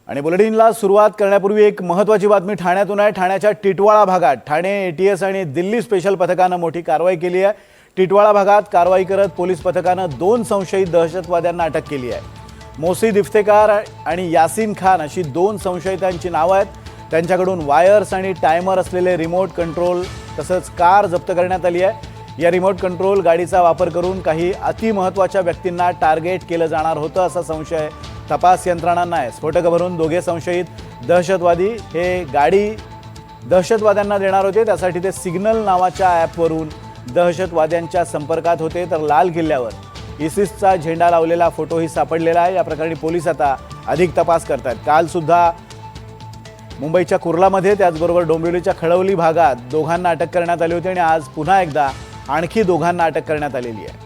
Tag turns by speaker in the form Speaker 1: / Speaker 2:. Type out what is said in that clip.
Speaker 1: आणि बुलेटिनला सुरुवात करण्यापूर्वी एक महत्त्वाची बातमी ठाण्यातून आहे। ठाण्याच्या टिटवाळा भागात ठाणे एटीएस आणि दिल्ली स्पेशल पथकाने मोठी कारवाई केली आहे। टिटवाळा भागात कारवाई करत पोलीस पथकाने 2 संशयित दहशतवाद्यांना अटक केली आहे। मोसीद इफ्तेकार आणि यासीन खान अशी 2 संशयितांची नावे आहेत। त्यांच्याकडून वायर्स आणि टायमर असलेले रिमोट कंट्रोल तसंच कार जप्त करण्यात आली आहे। या रिमोट कंट्रोल गाडीचा वापर करून काही अतिमहत्त्वाच्या व्यक्तींना टार्गेट केलं जाणार होतं असा संशय तपास यंत्रणांना आहे। स्फोटक भरून दोघे संशयित दहशतवादी हे गाडी दहशतवाद्यांना देणार होते, त्यासाठी ते सिग्नल नावाच्या ॲपवरून दहशतवाद्यांच्या संपर्कात होते। तर लाल किल्ल्यावर इसिसचा झेंडा लावलेला फोटोही सापडलेला आहे। या प्रकरणी पोलीस आता अधिक तपास करत आहेत। काल सुद्धा मुंबईच्या कुर्लामध्ये त्याचबरोबर डोंबिवलीच्या खडवली भागात दोघांना अटक करण्यात आली होती आणि आज पुन्हा एकदा आणखी दोघांना अटक करण्यात आलेली आहे।